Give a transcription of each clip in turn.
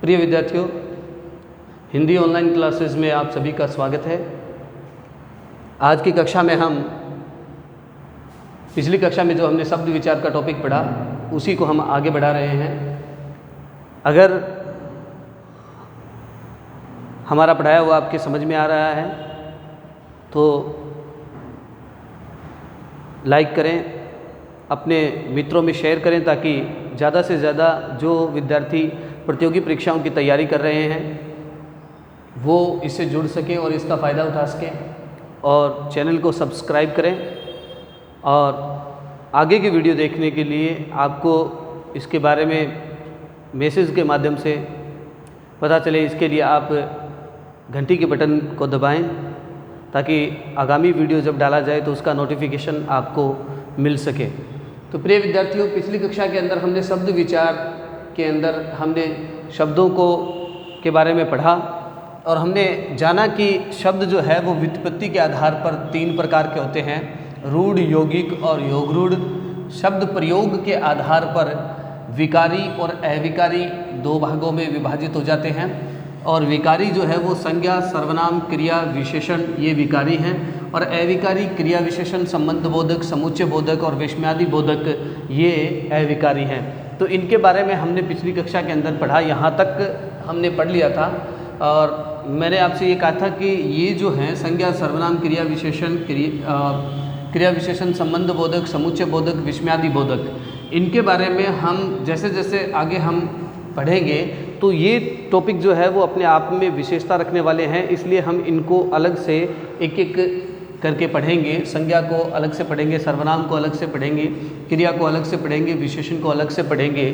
प्रिय विद्यार्थियों, Hindi online classes में आप सभी का स्वागत है। आज की कक्षा में हम पिछली कक्षा में जो हमने शब्द विचार का टॉपिक पढ़ा उसी को हम आगे बढ़ा रहे हैं। अगर हमारा पढ़ाया हुआ आपके समझ में आ रहा है तो लाइक करें, अपने मित्रों में शेयर करें ताकि ज़्यादा से ज़्यादा जो विद्यार्थी प्रतियोगी परीक्षाओं की तैयारी कर रहे हैं वो इससे जुड़ सकें और इसका फ़ायदा उठा सकें। और चैनल को सब्सक्राइब करें और आगे की वीडियो देखने के लिए आपको इसके बारे में मैसेज के माध्यम से पता चले, इसके लिए आप घंटी के बटन को दबाएं ताकि आगामी वीडियो जब डाला जाए तो उसका नोटिफिकेशन आपको मिल सके। तो प्रिय विद्यार्थियों, पिछली कक्षा के अंदर हमने शब्द विचार के अंदर हमने शब्दों के बारे में पढ़ा और हमने जाना कि शब्द जो है वो व्युत्पत्ति के आधार पर 3 प्रकार के होते हैं, रूढ़, यौगिक और योगरूढ़। शब्द प्रयोग के आधार पर विकारी और अविकारी 2 भागों में विभाजित हो जाते हैं और विकारी जो है वो संज्ञा, सर्वनाम, क्रिया, विशेषण, ये विकारी हैं और अविकारी क्रिया, विशेषण, संबंध बोधक, समुच्चय बोधक और विस्मयादि बोधक ये अविकारी हैं। तो इनके बारे में हमने पिछली कक्षा के अंदर पढ़ा, यहाँ तक हमने पढ़ लिया था और मैंने आपसे ये कहा था कि ये जो हैं संज्ञा, सर्वनाम, क्रिया विशेषण, संबंध बोधक, समुच्चय बोधक, विस्मयादि बोधक, इनके बारे में हम जैसे जैसे आगे हम पढ़ेंगे तो ये टॉपिक जो है वो अपने आप में विशेषता रखने वाले हैं, इसलिए हम इनको अलग से एक एक करके पढ़ेंगे। संज्ञा को अलग से पढ़ेंगे, सर्वनाम को अलग से पढ़ेंगे, क्रिया को अलग से पढ़ेंगे, विशेषण को अलग से पढ़ेंगे,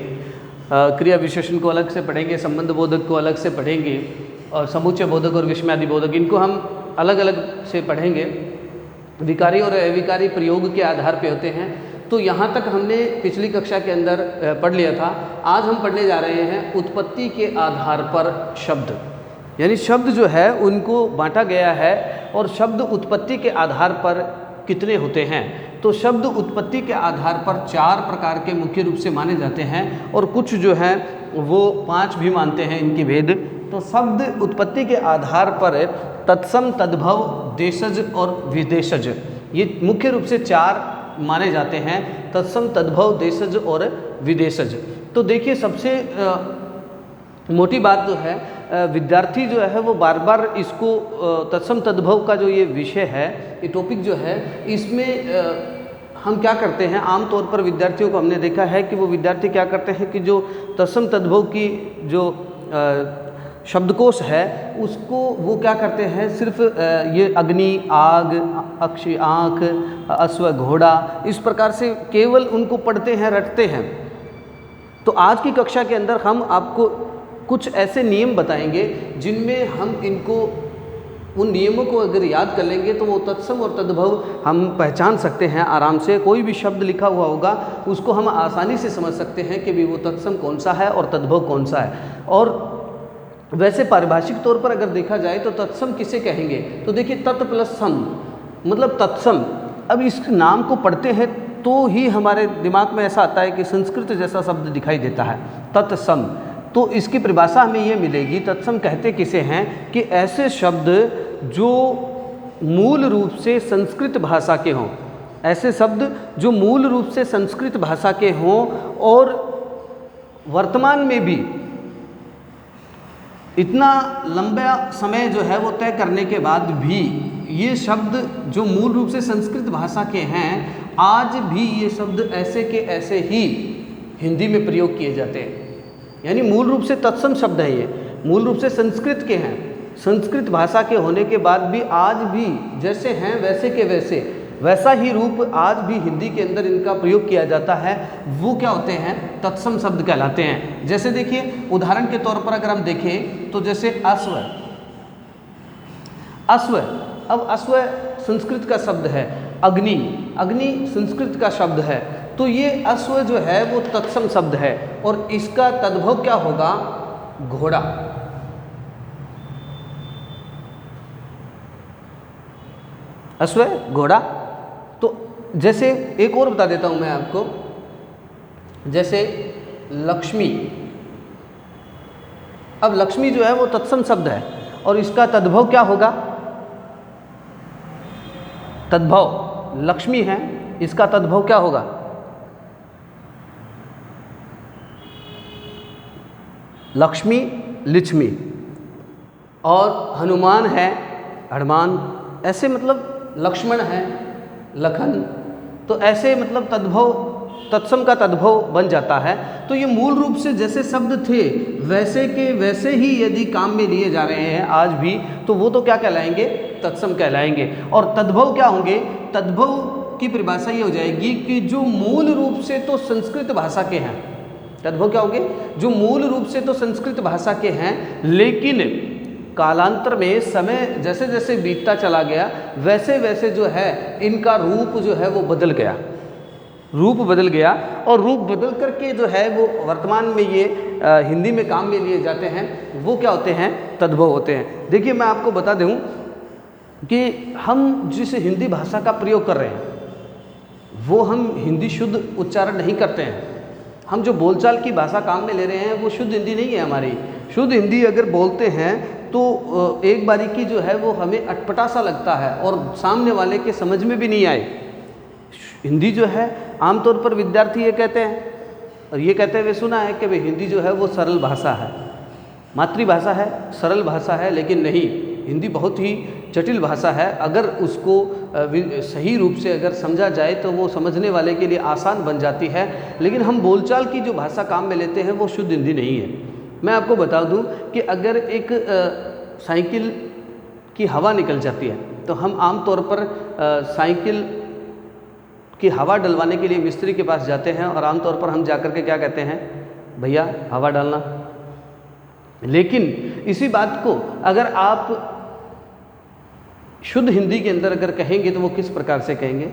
क्रिया विशेषण को अलग से पढ़ेंगे, संबंध बोधक को अलग से पढ़ेंगे और समुच्चय बोधक और विस्मयादि बोधक इनको हम अलग अलग से पढ़ेंगे। विकारी और अविकारी प्रयोग के आधार पे होते हैं। तो यहाँ तक हमने पिछली कक्षा के अंदर पढ़ लिया था। आज हम पढ़ने जा रहे हैं उत्पत्ति के आधार पर शब्द, यानी शब्द जो है उनको बांटा गया है और शब्द उत्पत्ति के आधार पर कितने होते हैं। तो शब्द उत्पत्ति के आधार पर 4 प्रकार के मुख्य रूप से माने जाते हैं और कुछ जो हैं वो 5 भी मानते हैं इनकी भेद। तो शब्द उत्पत्ति के आधार पर तत्सम, तद्भव, देशज और विदेशज, ये मुख्य रूप से 4 माने जाते हैं, तत्सम, तद्भव, देशज और विदेशज। तो देखिए, सबसे मोटी बात जो है, विद्यार्थी जो है वो बार बार इसको तत्सम तद्भव का जो ये विषय है, ये टॉपिक जो है, इसमें हम क्या करते हैं, आमतौर पर विद्यार्थियों को हमने देखा है कि वो विद्यार्थी क्या करते हैं कि जो तत्सम तद्भव की जो शब्दकोश है उसको वो क्या करते हैं, सिर्फ ये अग्नि, आग, अक्षी, आँख, अश्व, घोड़ा, इस प्रकार से केवल उनको पढ़ते हैं, रटते हैं। तो आज की कक्षा के अंदर हम आपको कुछ ऐसे नियम बताएंगे जिनमें हम इनको, उन नियमों को अगर याद कर लेंगे तो वो तत्सम और तद्भव हम पहचान सकते हैं आराम से। कोई भी शब्द लिखा हुआ होगा उसको हम आसानी से समझ सकते हैं कि भी वो तत्सम कौन सा है और तद्भव कौन सा है। और वैसे पारिभाषिक तौर पर अगर देखा जाए तो तत्सम किसे कहेंगे, तो देखिए तत् प्लस सम मतलब तत्सम। अब इस नाम को पढ़ते हैं तो ही हमारे दिमाग में ऐसा आता है कि संस्कृत जैसा शब्द दिखाई देता है, तत्सम। तो इसकी परिभाषा हमें ये मिलेगी, तत्सम कहते किसे हैं कि ऐसे शब्द जो मूल रूप से संस्कृत भाषा के हों, ऐसे शब्द जो मूल रूप से संस्कृत भाषा के हों और वर्तमान में भी इतना लंबा समय जो है वो तय करने के बाद भी ये शब्द जो मूल रूप से संस्कृत भाषा के हैं, आज भी ये शब्द ऐसे के ऐसे ही हिंदी में प्रयोग किए जाते हैं। यानी मूल रूप से तत्सम शब्द है, ये मूल रूप से संस्कृत के हैं, संस्कृत भाषा के होने के बाद भी आज भी जैसे हैं वैसे के वैसे, वैसा ही रूप आज भी हिंदी के अंदर इनका प्रयोग किया जाता है। वो क्या होते हैं, तत्सम शब्द कहलाते हैं। जैसे देखिए, उदाहरण के तौर पर अगर हम देखें तो जैसे अश्व, अश्व, अब अश्व संस्कृत का शब्द है, अग्नि, अग्नि संस्कृत का शब्द है, तो ये अश्व जो है वो तत्सम शब्द है और इसका तद्भव क्या होगा, घोड़ा। अश्व, घोड़ा। तो जैसे एक और बता देता हूँ मैं आपको, जैसे लक्ष्मी, अब लक्ष्मी जो है वो तत्सम शब्द है और इसका तद्भव क्या होगा? तद्भव लक्ष्मी है, इसका तद्भव क्या होगा? लक्ष्मी लिच्छमी। और हनुमान है हनुमान, ऐसे मतलब लक्ष्मण है लखन, तो ऐसे मतलब तद्भव तत्सम का तद्भव बन जाता है। तो ये मूल रूप से जैसे शब्द थे वैसे के वैसे ही यदि काम में लिए जा रहे हैं आज भी, तो वो तो क्या कहलाएंगे? तत्सम कहलाएंगे। और तद्भव क्या होंगे? तद्भव की परिभाषा ये हो जाएगी कि जो मूल रूप से तो संस्कृत भाषा के हैं। तद्भव क्या होंगे? जो मूल रूप से तो संस्कृत भाषा के हैं, लेकिन कालांतर में समय जैसे जैसे बीतता चला गया वैसे वैसे जो है इनका रूप जो है वो बदल गया, रूप बदल गया। और रूप बदल करके जो है वो वर्तमान में ये हिंदी में काम में लिए जाते हैं, वो क्या होते हैं? तद्भव होते हैं। देखिए मैं आपको बता दूं कि हम जिस हिंदी भाषा का प्रयोग कर रहे हैं वो हम हिंदी शुद्ध उच्चारण नहीं करते हैं। हम जो बोलचाल की भाषा काम में ले रहे हैं वो शुद्ध हिंदी नहीं है हमारी। शुद्ध हिंदी अगर बोलते हैं तो एक बारी की जो है वो हमें अटपटा सा लगता है और सामने वाले के समझ में भी नहीं आए। हिंदी जो है आमतौर पर विद्यार्थी ये कहते हैं और ये कहते हुए सुना है कि भाई हिंदी जो है वो सरल भाषा है, मातृभाषा है, सरल भाषा है, लेकिन नहीं, हिंदी बहुत ही जटिल भाषा है। अगर उसको सही रूप से अगर समझा जाए तो वो समझने वाले के लिए आसान बन जाती है, लेकिन हम बोलचाल की जो भाषा काम में लेते हैं वो शुद्ध हिंदी नहीं है। मैं आपको बता दूं कि अगर एक साइकिल की हवा निकल जाती है तो हम आम तौर पर साइकिल की हवा डलवाने के लिए मिस्त्री के पास जाते हैं और आम तौर पर हम जाकर के क्या कहते हैं? भैया हवा डालना। लेकिन इसी बात को अगर आप शुद्ध हिंदी के अंदर अगर कहेंगे तो वो किस प्रकार से कहेंगे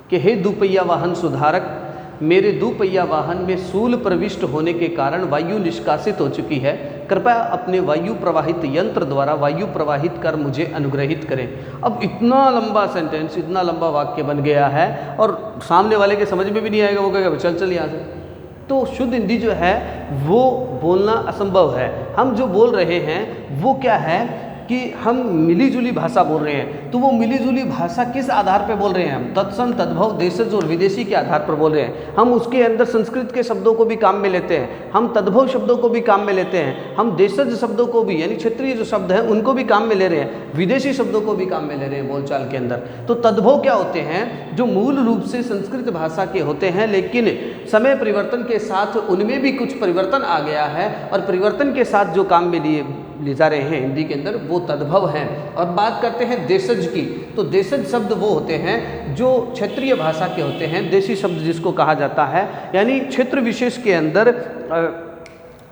कि हे दुपहिया वाहन सुधारक, मेरे दुपहिया वाहन में सूल प्रविष्ट होने के कारण वायु निष्कासित हो चुकी है, कृपया अपने वायु प्रवाहित यंत्र द्वारा वायु प्रवाहित कर मुझे अनुग्रहित करें। अब इतना लंबा सेंटेंस, इतना लंबा वाक्य बन गया है और सामने वाले के समझ में भी नहीं आएगा, वो कहेगा चल चल यहाँ से। तो शुद्ध हिंदी जो है वो बोलना असंभव है। हम जो बोल रहे हैं वो क्या है कि हम मिलीजुली भाषा बोल रहे हैं। तो वो मिलीजुली भाषा किस आधार पर बोल रहे हैं? हम तत्सम तद्भव देशज और विदेशी के आधार पर बोल रहे हैं। हम उसके अंदर संस्कृत के शब्दों को भी काम में लेते हैं, हम तद्भव शब्दों को भी काम में लेते हैं, हम देशज शब्दों को भी यानी क्षेत्रीय जो शब्द हैं उनको भी काम में ले रहे हैं, विदेशी शब्दों को भी काम में ले रहे हैं बोलचाल के अंदर। तो तद्भव क्या होते हैं? जो मूल रूप से संस्कृत भाषा के होते हैं, लेकिन समय परिवर्तन के साथ उनमें भी कुछ परिवर्तन आ गया है और परिवर्तन के साथ जो काम में ले जा रहे हैं हिंदी के अंदर वो तद्भव हैं। और बात करते हैं देशज की, तो देशज शब्द वो होते हैं जो क्षेत्रीय भाषा के होते हैं, देशी शब्द जिसको कहा जाता है, यानी क्षेत्र विशेष के अंदर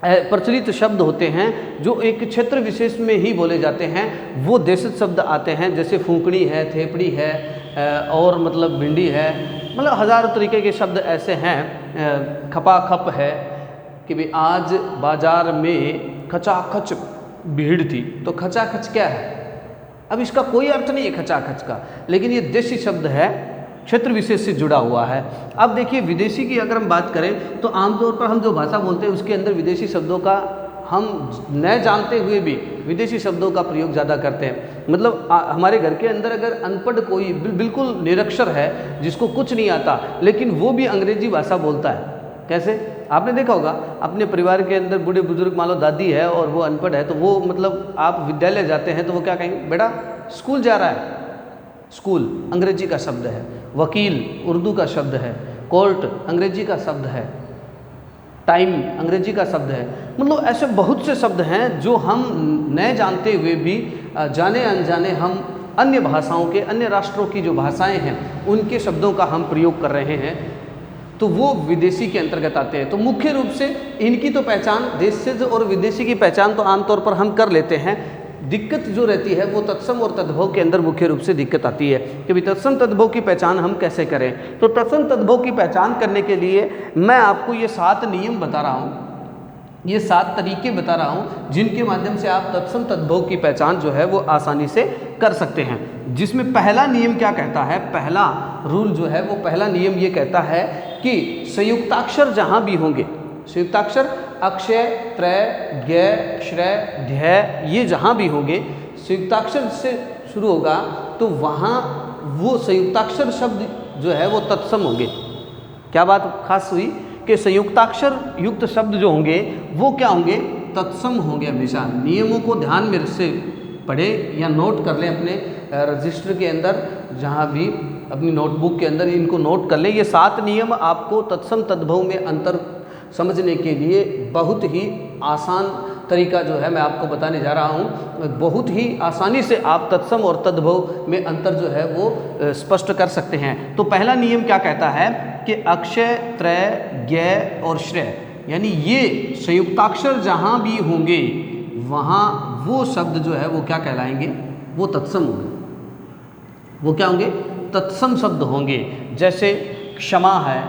प्रचलित शब्द होते हैं जो एक क्षेत्र विशेष में ही बोले जाते हैं, वो देशज शब्द आते हैं। जैसे फूंकनी है, थेपड़ी है और मतलब भिंडी है, मतलब हज़ारों तरीके के शब्द ऐसे हैं। खपाखप है कि भाई आज बाजार में खचाखच भीड़ थी, तो खचाखच क्या है? अब इसका कोई अर्थ नहीं है खचाखच का, लेकिन ये देशी शब्द है, क्षेत्र विशेष से जुड़ा हुआ है। अब देखिए विदेशी की अगर हम बात करें तो आमतौर पर हम जो भाषा बोलते हैं उसके अंदर विदेशी शब्दों का हम न जानते हुए भी विदेशी शब्दों का प्रयोग ज़्यादा करते हैं। मतलब हमारे घर के अंदर अगर अनपढ़ कोई बिल्कुल निरक्षर है जिसको कुछ नहीं आता, लेकिन वो भी अंग्रेजी भाषा बोलता है। कैसे? आपने देखा होगा अपने परिवार के अंदर बूढ़े बुजुर्ग, मान लो दादी है और वो अनपढ़ है, तो वो मतलब आप विद्यालय जाते हैं तो वो क्या कहेंगे? बेटा स्कूल जा रहा है। स्कूल अंग्रेजी का शब्द है, वकील उर्दू का शब्द है, कोर्ट अंग्रेजी का शब्द है, टाइम अंग्रेजी का शब्द है। मतलब ऐसे बहुत से शब्द हैं जो हम न जानते हुए भी जाने अनजाने हम अन्य भाषाओं के, अन्य राष्ट्रों की जो भाषाएं हैं उनके शब्दों का हम प्रयोग कर रहे हैं, तो वो विदेशी के अंतर्गत आते हैं। तो मुख्य रूप से इनकी तो पहचान देशज और विदेशी की पहचान तो आमतौर पर हम कर लेते हैं। दिक्कत जो रहती है वो तत्सम और तद्भव के अंदर मुख्य रूप से दिक्कत आती है कि भाई तत्सम तद्भव की पहचान हम कैसे करें। तो तत्सम तद्भव की पहचान करने के लिए मैं आपको ये 7 नियम बता रहा हूँ, ये 7 तरीके बता रहा हूँ जिनके माध्यम से आप तत्सम तद्भव की पहचान जो है वो आसानी से कर सकते हैं। जिसमें पहला नियम क्या कहता है? पहला रूल जो है वो पहला नियम ये कहता है कि संयुक्ताक्षर जहाँ भी होंगे, संयुक्ताक्षर अक्षय, त्रय, ज्ञ, श्रय, ढय ये जहाँ भी होंगे संयुक्ताक्षर से शुरू होगा तो वहाँ वो संयुक्ताक्षर शब्द जो है वो तत्सम होंगे। क्या बात खास हुई कि संयुक्ताक्षर युक्त शब्द जो होंगे वो क्या होंगे, तत्सम होंगे। हमेशा नियमों को ध्यान में से पढ़े या नोट कर लें अपने रजिस्टर के अंदर, जहाँ भी अपनी नोटबुक के अंदर इनको नोट कर लें। ये 7 नियम आपको तत्सम तद्भव में अंतर समझने के लिए बहुत ही आसान तरीका जो है मैं आपको बताने जा रहा हूँ। बहुत ही आसानी से आप तत्सम और तद्भव में अंतर जो है वो स्पष्ट कर सकते हैं। तो पहला नियम क्या कहता है कि अक्षय, त्रय, ज्ञ और श्रय यानी ये संयुक्ताक्षर जहाँ भी होंगे वहाँ वो शब्द जो है वो क्या कहलाएंगे, वो तत्सम होंगे। वो क्या होंगे, तत्सम शब्द होंगे। जैसे क्षमा है,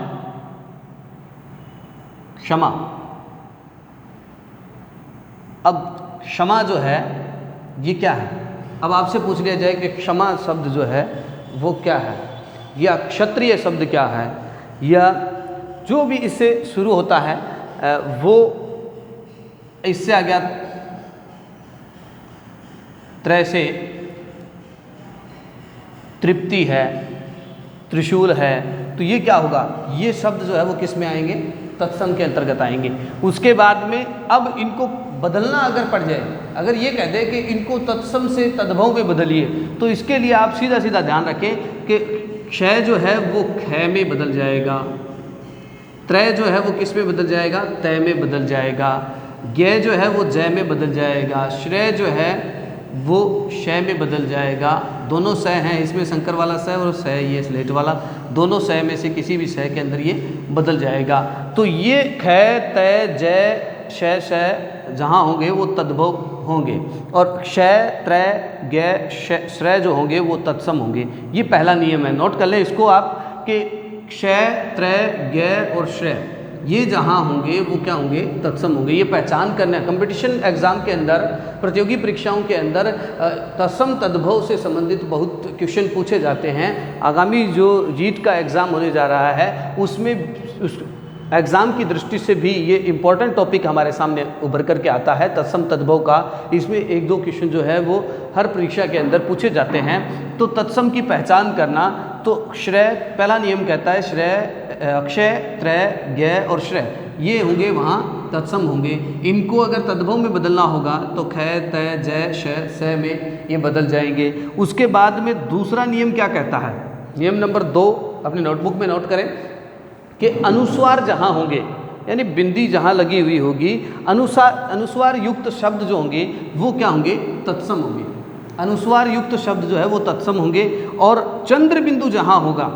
क्षमा। अब क्षमा जो है ये क्या है, अब आपसे पूछ लिया जाए कि क्षमा शब्द जो है वो क्या है, या क्षत्रिय शब्द क्या है, या जो भी इससे शुरू होता है वो इससे आ गया त्रय से तृप्ति है, त्रिशूल है, तो ये क्या होगा, ये शब्द जो है वो किस में आएंगे, तत्सम के अंतर्गत आएंगे। उसके बाद में अब इनको बदलना अगर पड़ जाए, अगर ये कह दे कि इनको तत्सम से तद्भव में बदलिए, तो इसके लिए आप सीधा सीधा ध्यान रखें कि क्षय जो है वो क्षय में बदल जाएगा, त्रय जो है वो किस में बदल जाएगा, तय में बदल जाएगा, ज्ञ जो है वो जय में बदल जाएगा, श्रेय जो है वो शय में बदल जाएगा। दोनों सय हैं इसमें, शंकर वाला सय और सय ये स्लेट वाला, दोनों सय में से किसी भी सय के अंदर ये बदल जाएगा। तो ये क्षय, तय, जय, शय, शय जहाँ होंगे वो तद्भव होंगे, और क्षय, त्रय, ज्ञ, श्रय जो होंगे वो तत्सम होंगे। ये पहला नियम है, नोट कर लें इसको आप कि क्षय, त्रय, ज्ञ और श्रय ये जहाँ होंगे वो क्या होंगे, तत्सम होंगे। ये पहचान करना है। कंपटीशन एग्जाम के अंदर, प्रतियोगी परीक्षाओं के अंदर तत्सम तद्भव से संबंधित बहुत क्वेश्चन पूछे जाते हैं। आगामी जो जीट का एग्ज़ाम होने जा रहा है उसमें उस एग्ज़ाम की दृष्टि से भी ये इम्पॉर्टेंट टॉपिक हमारे सामने उभर करके आता है, तत्सम तद्भव का। इसमें 1-2 क्वेश्चन जो है वो हर परीक्षा के अंदर पूछे जाते हैं। तो तत्सम की पहचान करना, तो श्रेय पहला नियम कहता है, श्रेय, अक्षय, त्रय, ज्ञ और श्रय ये होंगे वहाँ तत्सम होंगे। इनको अगर तद्भव में बदलना होगा तो क्षय, तय, जय, शय, सय में ये बदल जाएंगे। उसके बाद में दूसरा नियम क्या कहता है, नियम नंबर 2 अपनी नोटबुक में नोट करें कि अनुस्वार जहाँ होंगे यानी बिंदी जहाँ लगी हुई होगी, अनुस्वार युक्त शब्द जो होंगे वो क्या होंगे, तत्सम होंगे। अनुस्वार युक्त शब्द जो है वो तत्सम होंगे। और चंद्र बिंदु जहाँ होगा,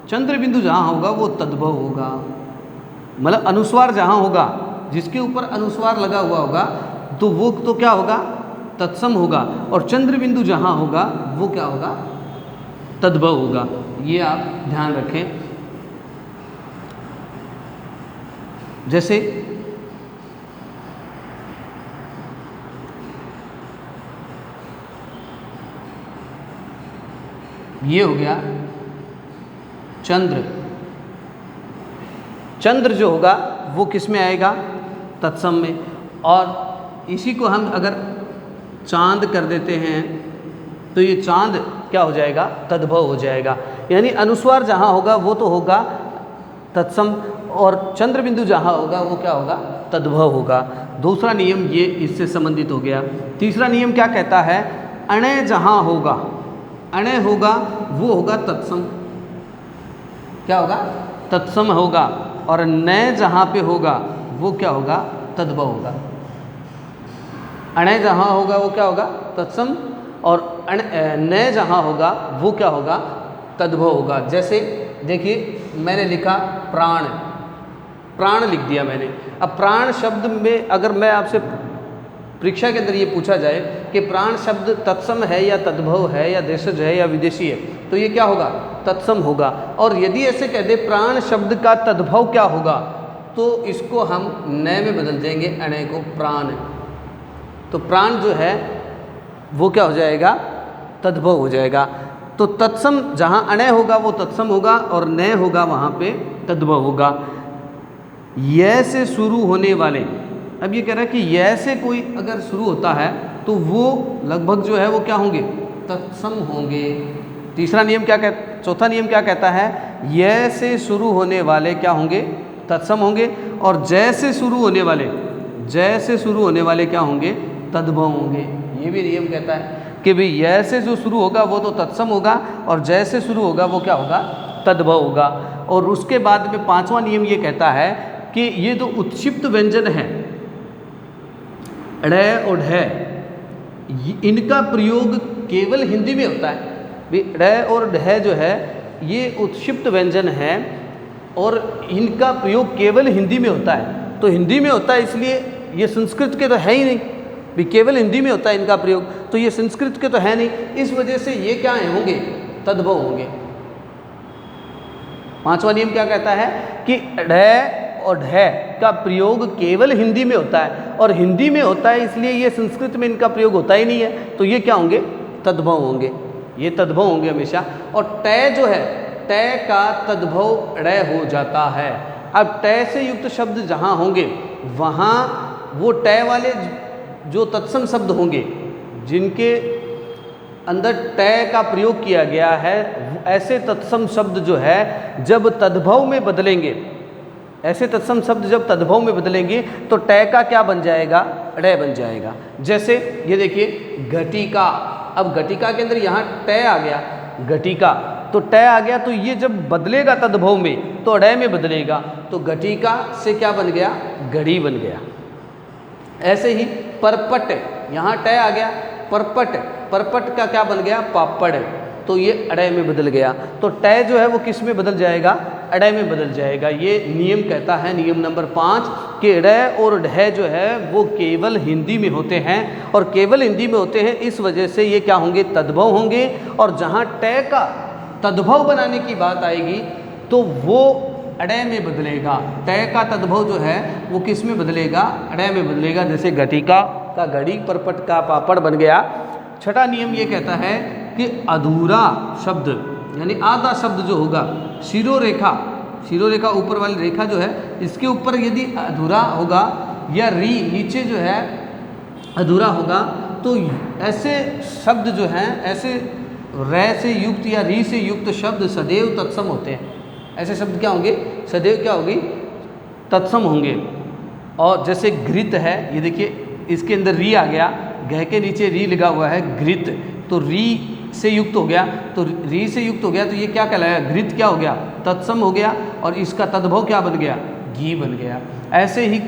चंद्र बिंदु जहाँ होगा वो तद्भव होगा। मतलब अनुस्वार जहाँ होगा, जिसके ऊपर अनुस्वार लगा हुआ होगा तो वो तो क्या होगा, तत्सम होगा। और चंद्र बिंदु जहाँ होगा वो क्या होगा, तद्भव होगा। ये आप ध्यान रखें। जैसे ये हो गया चंद्र, चंद्र जो होगा वो किस में आएगा, तत्सम में। और इसी को हम अगर चांद कर देते हैं तो ये चांद क्या हो जाएगा, तद्भव हो जाएगा। यानी अनुस्वार जहाँ होगा वो तो होगा तत्सम, और चंद्र बिंदु जहाँ होगा वो क्या होगा, तद्भव होगा। दूसरा नियम ये इससे संबंधित हो गया। तीसरा नियम क्या कहता है, अणय जहाँ होगा, अणय होगा वो होगा तत्सम, क्या होगा, तत्सम होगा। और नय जहाँ पे होगा वो क्या होगा, तद्भव होगा। अणय जहाँ होगा वो क्या होगा, तत्सम, और नय जहाँ होगा वो क्या होगा, तद्भव होगा। जैसे देखिए मैंने लिखा प्राण, प्राण लिख दिया मैंने। अब प्राण शब्द में अगर मैं आपसे परीक्षा के अंदर ये पूछा जाए कि प्राण शब्द तत्सम है या तद्भव है या देशज है या विदेशी है, तो ये क्या होगा, तत्सम होगा। और यदि ऐसे कह दे प्राण शब्द का तद्भव क्या होगा, तो इसको हम नय में बदल देंगे, अणय को प्राण। तो प्राण जो है वो क्या हो जाएगा, तद्भव हो जाएगा। तो तत्सम जहाँ अणय होगा वो तत्सम होगा, और नय होगा वहाँ पे तद्भव होगा। य से शुरू होने वाले अब ये कह रहा है कि य से कोई अगर शुरू होता है तो वो लगभग जो है वो क्या होंगे, तत्सम होंगे। तीसरा नियम क्या चौथा नियम क्या कहता है, य से शुरू होने वाले क्या होंगे, तत्सम होंगे, और जय से शुरू होने वाले क्या होंगे, तद्भव होंगे। ये भी नियम कहता है कि भाई य से जो शुरू होगा वो तो तत्सम होगा और जय से शुरू होगा वो क्या होगा, तद्भव होगा। और उसके बाद में पांचवा नियम ये कहता है कि ये जो उत्क्षिप्त व्यंजन है ड़ और ढ, इनका प्रयोग केवल हिंदी में होता है। ड़ और ढ जो है ये उत्क्षिप्त व्यंजन है और इनका प्रयोग केवल हिंदी में होता है। तो हिंदी में होता है इसलिए ये संस्कृत के तो है ही नहीं, भी केवल हिंदी में होता है इनका प्रयोग, तो ये संस्कृत के तो है नहीं, इस वजह से ये क्या होंगे, तद्भव होंगे। पांचवा नियम क्या कहता है कि ढ और ढ का प्रयोग केवल हिंदी में होता है और हिंदी में होता है इसलिए ये संस्कृत में इनका प्रयोग होता ही नहीं है, तो ये क्या होंगे, तद्भव होंगे। ये तद्भव होंगे हमेशा। और ट जो है, ट का तद्भव ड़ हो जाता है। अब ट से युक्त शब्द जहाँ होंगे वहाँ वो ट वाले जो तत्सम शब्द होंगे जिनके अंदर ट का प्रयोग किया गया है, ऐसे तत्सम शब्द जो है जब तद्भव में बदलेंगे, ऐसे तत्सम शब्द जब तद्भव में बदलेंगे तो ट का क्या बन जाएगा, ड़ बन जाएगा। जैसे ये देखिए घटिका, अब घटिका के अंदर यहाँ ट आ गया, घटिका, तो ट आ गया तो ये जब बदलेगा तद्भव में तो ड़ में बदलेगा, तो घटिका से क्या बन गया, घड़ी बन गया। ऐसे ही परपट, यहाँ ट आ गया, परपट, परपट का क्या बन गया, पापड़, तो ये अड़े में बदल गया। तो ट जो है वो किस में बदल जाएगा, अड़े में बदल जाएगा। ये नियम कहता है, नियम नंबर 5, कि ड़ और ढ जो है वो केवल हिंदी में होते हैं और केवल हिंदी में होते हैं, इस वजह से ये क्या होंगे, तद्भव होंगे। और जहाँ ट का तद्भव बनाने की बात आएगी तो वो अड़े में बदलेगा। ट का तद्भव जो है वो किस में बदलेगा, अड़े में बदलेगा। जैसे घटिका का घड़ी, परपट का पापड़ बन गया। छठा नियम ये कहता है कि अधूरा शब्द यानी आधा शब्द जो होगा, शिरोरेखा, शिरोरेखा ऊपर वाली रेखा जो है इसके ऊपर यदि अधूरा होगा या री नीचे जो है अधूरा होगा, तो ऐसे शब्द जो हैं, ऐसे रै से युक्त या री से युक्त शब्द सदैव तत्सम होते हैं। ऐसे शब्द क्या होंगे, सदैव क्या होगी, तत्सम होंगे। और जैसे घृत है, ये देखिए इसके अंदर री आ गया, घ के नीचे री लगा हुआ है, घृत, तो री से युक्त हो गया, तो री से युक्त हो गया तो ये क्या कहलाया, घृत क्या हो गया, तत्सम हो गया। और इसका तद्भव क्या बन गया, घी बन गया। ऐसे ही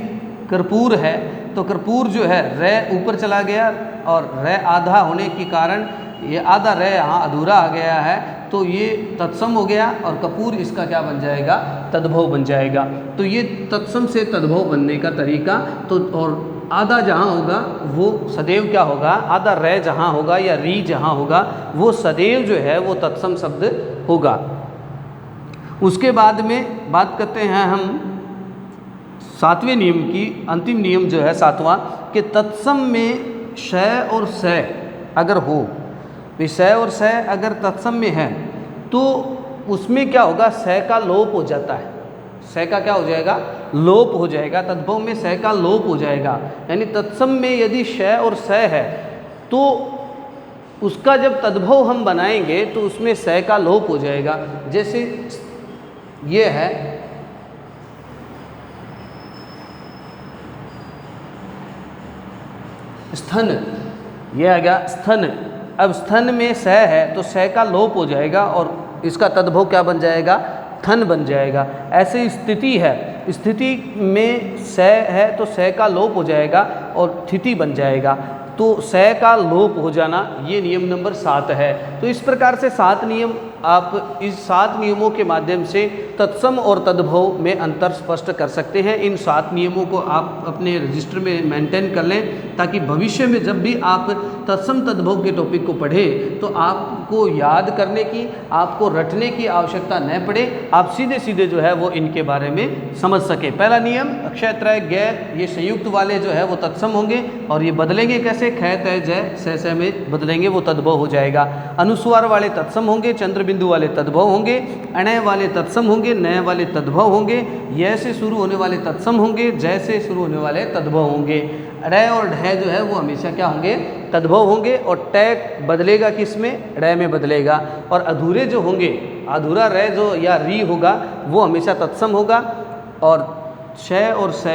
कर्पूर है, तो कर्पूर जो है रै ऊपर चला गया और रै आधा होने के कारण ये आधा रै यहाँ अधूरा आ गया है, तो ये तत्सम हो गया और कपूर इसका क्या बन जाएगा, तद्भव बन जाएगा। तो ये तत्सम से तद्भव बनने का तरीका। तो और आधा जहाँ होगा वो सदैव क्या होगा, आधा रै जहाँ होगा या री जहाँ होगा वो सदैव जो है वो तत्सम शब्द होगा। उसके बाद में बात करते हैं हम सातवें नियम की। अंतिम नियम जो है सातवां, कि तत्सम में श और स अगर हो, स और स अगर तत्सम में है तो उसमें क्या होगा, स का लोप हो जाता है। स का क्या हो जाएगा, लोप हो जाएगा। तद्भव में स का लोप हो जाएगा। यानी तत्सम में यदि श और स है तो उसका जब तद्भव हम बनाएंगे तो उसमें स का लोप हो जाएगा। जैसे ये है स्थन, ये आ गया स्थन। अब स्थन में स है तो स का लोप हो जाएगा और इसका तद्भव क्या बन जाएगा, थन बन जाएगा। ऐसे स्थिति है, स्थिति में स है तो स का लोप हो जाएगा और थिति बन जाएगा। तो स का लोप हो जाना, ये नियम नंबर 7 है। तो इस प्रकार से 7 नियम, आप इस 7 नियमों के माध्यम से तत्सम और तद्भव में अंतर स्पष्ट कर सकते हैं। इन 7 नियमों को आप अपने रजिस्टर में मेंटेन कर लें ताकि भविष्य में जब भी आप तत्सम तद्भव के टॉपिक को पढ़ें तो आप आपको याद करने की, आपको रटने की आवश्यकता न पड़े, आप सीधे सीधे जो है वो इनके बारे में समझ सके। पहला नियम, अक्षय त्रय गैर ये संयुक्त वाले जो है वो तत्सम होंगे, और ये बदलेंगे कैसे, ख तय जय स में बदलेंगे, वो तद्भव हो जाएगा। अनुस्वार वाले तत्सम होंगे, चंद्र बिंदु वाले तद्भव होंगे, अणय वाले तत्सम होंगे, नय वाले तद्भव होंगे, य से शुरू होने वाले तत्सम होंगे, जय से शुरू होने वाले तद्भव होंगे। ड़ और ढ जो है वो हमेशा क्या होंगे, तद्भव होंगे, और टय बदलेगा किस में, ड़ में बदलेगा। और अधूरे जो होंगे, अधूरा र जो या री होगा वो हमेशा तत्सम होगा, और श और स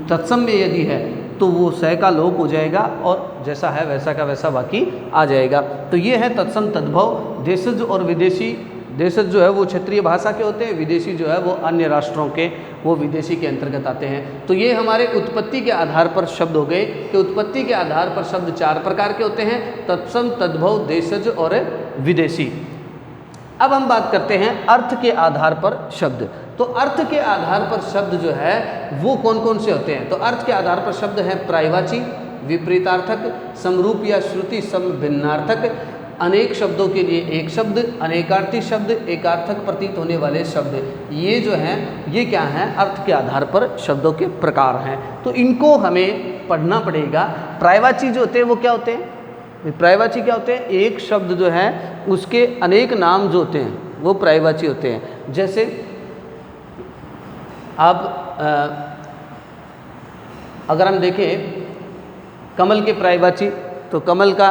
तत्सम में यदि है तो वो स का लोप हो जाएगा, और जैसा है वैसा का वैसा बाकी आ जाएगा। तो ये है तत्सम तद्भव। देशज और विदेशी, देशज जो है वो क्षेत्रीय भाषा के होते हैं, विदेशी जो है वो अन्य राष्ट्रों के, वो विदेशी के अंतर्गत आते हैं। तो ये हमारे उत्पत्ति के आधार पर शब्द हो गए कि उत्पत्ति के आधार पर शब्द 4 प्रकार के होते हैं, तत्सम, तद्भव, देशज और विदेशी। अब हम बात करते हैं अर्थ के आधार पर शब्द। तो अर्थ के आधार पर शब्द जो है वो कौन कौन से होते हैं। तो अर्थ के आधार पर शब्द है पर्यायवाची, विपरीतार्थक, समरूप या श्रुति समभिन्नार्थक, अनेक शब्दों के लिए एक शब्द, अनेकार्थी शब्द, एकार्थक प्रतीत होने वाले शब्द। ये जो हैं ये क्या हैं, अर्थ के आधार पर शब्दों के प्रकार हैं। तो इनको हमें पढ़ना पड़ेगा। पर्यायवाची जो होते हैं वो क्या होते हैं, पर्यायवाची क्या होते हैं, एक शब्द जो है उसके अनेक नाम जो होते हैं वो पर्यायवाची होते हैं। जैसे अब अगर हम देखें कमल के पर्यायवाची, तो कमल का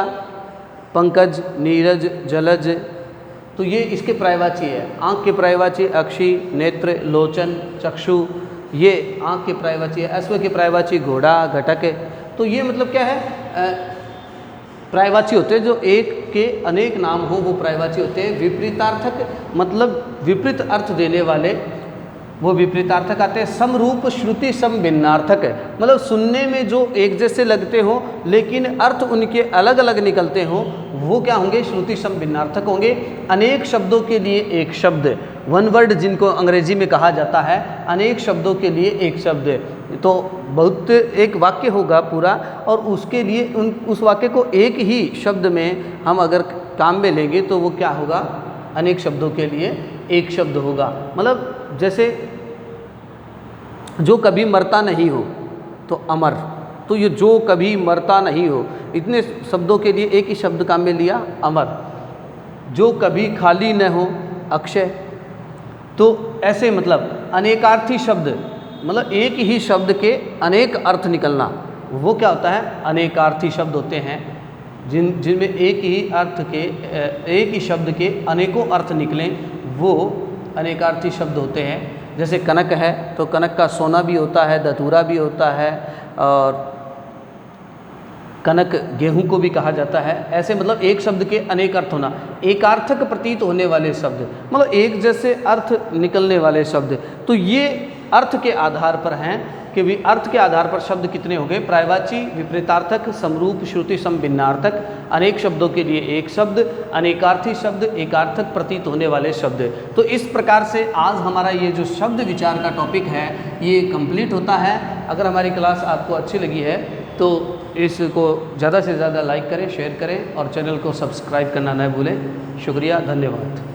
पंकज, नीरज, जलज, तो ये इसके पर्यायवाची है। आँख के पर्यायवाची अक्षी, नेत्र, लोचन, चक्षु, ये आँख के पर्यायवाची है। अश्व के पर्यायवाची घोड़ा, घटक। तो ये मतलब क्या है, पर्यायवाची होते हैं, जो एक के अनेक नाम हो वो पर्यायवाची होते हैं। विपरीतार्थक मतलब विपरीत अर्थ देने वाले, वो विपरीतार्थक आते हैं। समरूप, श्रुति समभिन्नार्थक मतलब सुनने में जो एक जैसे लगते हो लेकिन अर्थ उनके अलग अलग निकलते हो, वो क्या होंगे, श्रुति समभिन्नार्थक होंगे। अनेक शब्दों के लिए एक शब्द, वन वर्ड जिनको अंग्रेजी में कहा जाता है, अनेक शब्दों के लिए एक शब्द। तो बहुत एक वाक्य होगा पूरा, और उसके लिए उस वाक्य को एक ही शब्द में हम अगर काम में लेंगे तो वो क्या होगा, अनेक शब्दों के लिए एक शब्द होगा। मतलब जैसे जो कभी मरता नहीं हो तो अमर, तो ये जो कभी मरता नहीं हो, इतने शब्दों के लिए एक ही शब्द काम में लिया, अमर। जो कभी खाली न हो, अक्षय। तो ऐसे मतलब अनेकार्थी शब्द, मतलब एक ही शब्द के अनेक अर्थ निकलना, वो क्या होता है, अनेकार्थी शब्द होते हैं। जिनमें एक ही अर्थ के, एक ही शब्द के अनेकों अर्थ निकलें, वो अनेकार्थी शब्द होते हैं। जैसे कनक है तो कनक का सोना भी होता है, धतूरा भी होता है, और कनक गेहूं को भी कहा जाता है। ऐसे मतलब एक शब्द के अनेक अर्थ होना। एकार्थक प्रतीत होने वाले शब्द मतलब एक जैसे अर्थ निकलने वाले शब्द। तो ये अर्थ के आधार पर हैं कि भी अर्थ के आधार पर शब्द कितने हो गए, पर्यायवाची, विपरीतार्थक, समरूप, श्रुति समभिन्नार्थक, अनेक शब्दों के लिए एक शब्द, अनेकार्थी शब्द, एकार्थक प्रतीत होने वाले शब्द। तो इस प्रकार से आज हमारा ये जो शब्द विचार का टॉपिक है ये कंप्लीट होता है। अगर हमारी क्लास आपको अच्छी लगी है तो इसको ज़्यादा से ज़्यादा लाइक करें, शेयर करें और चैनल को सब्सक्राइब करना न भूलें। शुक्रिया, धन्यवाद।